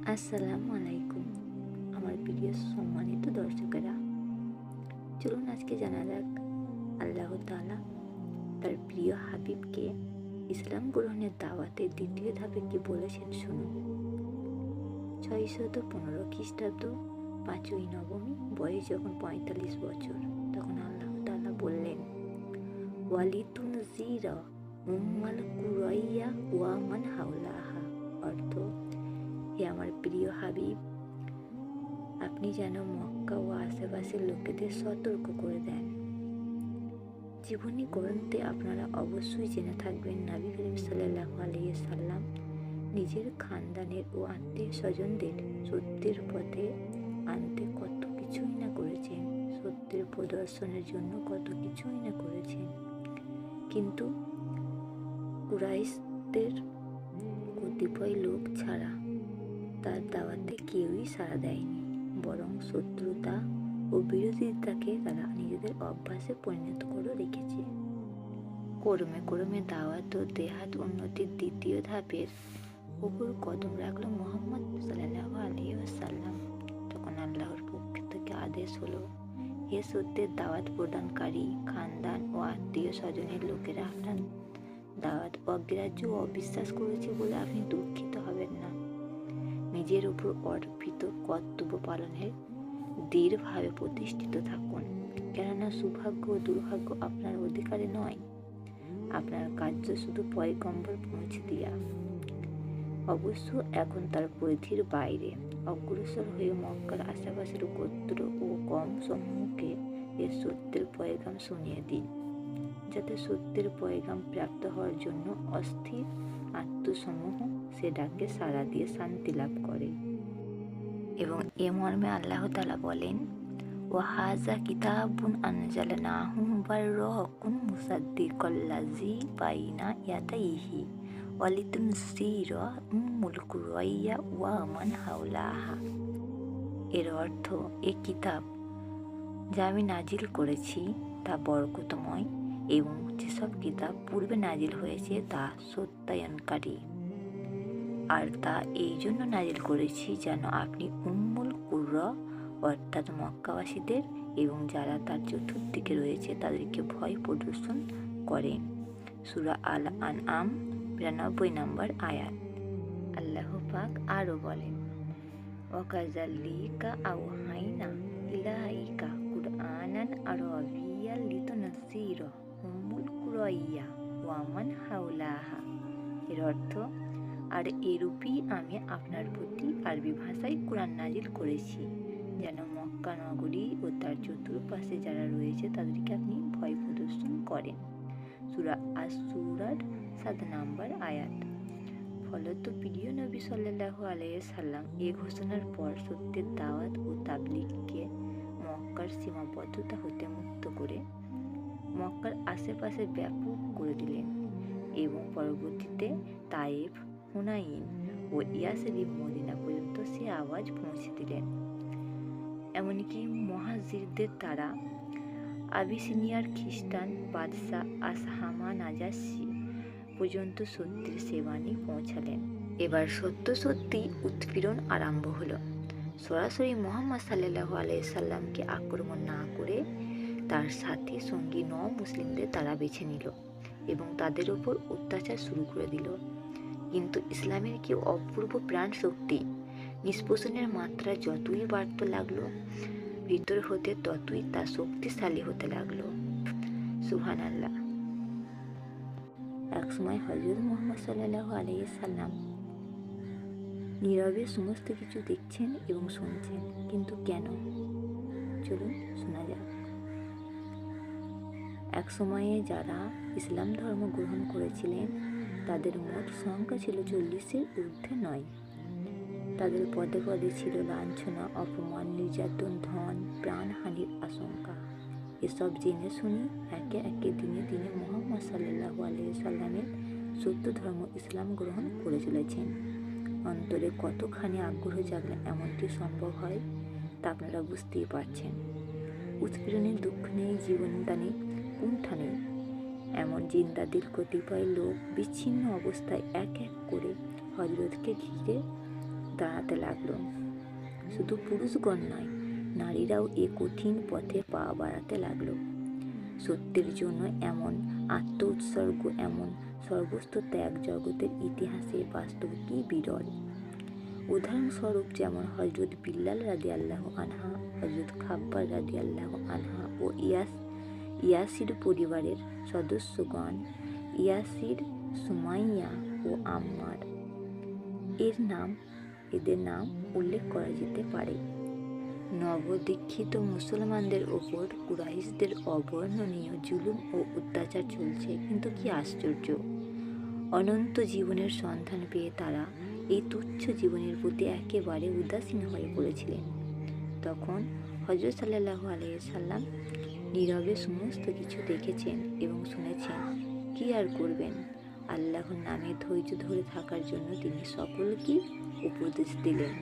আসসালামু আলাইকুম আমার প্রিয় সম্মানিত দর্শকেরা। চলুন আজকে জানা যাক আল্লাহ তাআলা তার প্রিয় হাবিবকে ইসলাম গ্রহণের দাওয়াতে দ্বিতীয় ধাপে কি বলেছেন শুনুন। 615 খ্রিস্টাব্দ 5ই নবমী, বয়স যখন 45 বছর, তখন আল্লাহ তাআলা বললেন, ওয়ালিতুনজিরা উম্মাল কুরাইয়া ওয়া মান হাওলাহা। অর্থ, হে আমার প্রিয় হাবিব, আপনি যেন মক্কা ও আশেপাশের লোকেদের সতর্ক করে দেন। জীবনী গ্রন্থে আপনারা অবশ্যই জেনে থাকবেন নবী করিম সাল্লাল্লাহু আলাইহি সাল্লাম নিজের খানদানের ও আত্মীয় স্বজনদের সত্যের পথে আনতে কত কিছুই না করেছেন, সত্যের প্রদর্শনের জন্য কত কিছুই না করেছেন। কিন্তু কুরাইশদের কতিপয় লোক ছাড়া তার দাওয়াতে কেউই সাড়া দেয়নি, বরং শত্রুতা ও বিরোধিতাকে তারা নিজেদের অভ্যাসে পরিণত করে রেখেছে। কর্মে কর্মে দাওয়াত ও দেহাত উন্নতির দ্বিতীয় ধাপের উপর কদম রাখল মুহাম্মদ সাল্লাল্লাহু আলাইহি ওয়াসাল্লাম। তখন আল্লাহর পক্ষ থেকে আদেশ হলো, হে সত্যের দাওয়াত প্রদানকারী খানদান ও আত্মীয় স্বজনের লোকেরা, আপনার দাওয়াত অগ্রাহ্য ও অবিশ্বাস করেছে বলে আপনি দুঃখিত হবেন না। নিজের উপর অর্পিত কর্তব্য পালনের দৃঢ়ভাবে প্রতিষ্ঠিত থাকুন, কেননা সৌভাগ্য ও দুর্ভাগ্য আপনার অধিকারে নয়। আপনার কার্য শুধু পয়গম্বর পৌঁছে দেয়া। অবশ্য এখন তার পরিধির বাইরে অগ্রসর হয়ে মক্কার আশেপাশের গোত্র ও কম সমূহকে এ সত্যের পয়গাম শুনিয়ে দিন, যাতে সত্যের পয়গাম প্রাপ্ত হওয়ার জন্য অস্থির আত্মসমূহ সে ডাকে সাড়া দিয়ে শান্তি লাভ করে। এবং এ মর্মে আল্লাহ তাআলা বলেন, ওয়াহাজা কিতাবুন আনজালনাহু মুবাররাকুন মুসাদ্দিকাল্লাযী বাইনা ইয়াদাইহি ওয়ালিতুনজিরা উম্মুল কুরাইয়া ওয়া মান হাওলাহা। এর অর্থ, এ কিতাব যা আমি নাজিল করেছি তা বরকতময় এবং যেসব কিতাব পূর্বে নাজিল হয়েছে তা সত্যায়নকারী। আর তা এই জন্য নাজিল করেছি যেন আপনি উম্মুল কুরা অর্থাৎ মক্কাবাসীদের এবং যারা তার চতুর্দিকে রয়েছে তাদেরকে ভয় প্রদর্শন করেন। সূরা আল আনআম 92 নম্বর আয়াত। আল্লাহ পাক আরও বলেন, ওয়াকাযালিকা আওহাইনা ইলাইকা কুরআনান আরাবিয়্যান লিতুনজিরা উম্মুল কুরাইয়া ওয়া মান হাওলাহা। এর অর্থ, আর এরূপই আমি আপনার প্রতি আরবি ভাষায় কুরআন নাজিল করেছি যেন মক্কা নগরী ও তার চতুর্পাশে যারা রয়েছে তাদেরকে আপনি ভয় প্রদর্শন করেন। সূরা আশ-শূরার 7 নম্বর আয়াত। ফলত প্রিয় নবী সাল্লাল্লাহু আলাইহি সাল্লাম এ ঘোষণার পর সত্যের দাওয়াত ও তাবলীগকে মক্কার সীমাবদ্ধতা হতে মুক্ত করে মক্কার আশেপাশে ব্যাপক করে দিলেন এবং পরবর্তীতে তায়েফ, হুনাইন ও ইয়াসরিব মদিনা পর্যন্ত সে আওয়াজ পৌঁছে দিলেন। এমনকি মুহাজিরদের তারা আবিসিনিয়ার খ্রিস্টান বাদশাহ আসহামা নাজাশী পর্যন্ত সত্যের সেবানি পৌঁছালেন। এবার সত্যি উৎপীড়ন আরম্ভ হলো। সরাসরি মুহাম্মদ সাল্লাল্লাহু আলাইহি সাল্লামকে আক্রমণ না করে তার সাথী সঙ্গী মুসলিমদের তারা বেছে নিল এবং তাদের উপর অত্যাচার শুরু করে দিল। কিন্তু ইসলামের কি অপূর্ব প্রাণ শক্তি! নিষ্পেষণের মাত্রা যতই বাড়তে লাগলো, ভিতর হতে ততই তা শক্তিশালী হতে লাগলো। সুবহানাল্লাহ। একসময় হযরত মুহাম্মদ সাল্লাল্লাহু আলাইহি সাল্লাম নীরবে সমস্ত কিছু দেখছেন এবং শুনছেন। কিন্তু কেন? চলুন শোনা যাক। এক সময়ে যারা ইসলাম ধর্ম গ্রহণ করেছিলেন তাদের মোট সংখ্যা ছিল 40-এর ঊর্ধ্বে নয়। তাদের পদে পদে ছিল লাঞ্ছনা, অপমান, নির্যাতন, ধন, প্রাণহানির আশঙ্কা। এসব জেনে শুনি একে একে দিনে দিনে মুহাম্মদ সাল্লাল্লাহু আলাইহি সাল্লামের সত্য ধর্ম ইসলাম গ্রহণ করে চলেছেন। অন্তরে কতখানি আগ্রহ জাগলে এমনটি সম্ভব হয় তা আপনারা বুঝতেই পারছেন। উৎপীড়নের দুঃখ নেই, জীবনদানে কুণ্ঠা নেই। এমন জিন্দাদিল কতিপয় লোক বিচ্ছিন্ন অবস্থায় এক এক করে হযরতকে ঘিরে দাঁড়াতে লাগলো। শুধু পুরুষগণ নয়, নারীরাও এ কঠিন পথে পা বাড়াতে লাগলো। সত্যের জন্য এমন আত্ম উৎসর্গ, এমন সর্বস্ব ত্যাগ জগতের ইতিহাসে বাস্তব কি বিরল। উদাহরণস্বরূপ যেমন হজরত বিল্লাল রাদিয়াল্লাহু আনহা, হজরত খাব্বার রাদিয়াল্লাহু আনহা ও ইয়াসির পরিবারের সদস্যগণ, ইয়াসির, সুমাইয়া ও আম্মার, এদের নাম উল্লেখ করা যেতে পারে। নবদীক্ষিত মুসলমানদের ওপর কুরাইশদের অবর্ণনীয় জুলুম ও অত্যাচার চলছে, কিন্তু কি আশ্চর্য, অনন্ত জীবনের সন্ধান পেয়ে তারা এই তুচ্ছ জীবনের প্রতি একেবারে উদাসীন হয়ে পড়েছিলেন। তখন হযরত সাল্লাল্লাহু আলাইহি সাল্লাম নীরবে সমস্ত কিছু দেখেছেন এবং শুনেছেন। কি আর করবেন, আল্লাহর নামে ধৈর্য ধরে থাকার জন্য তিনি সকলকে উপদেশ দিলেন।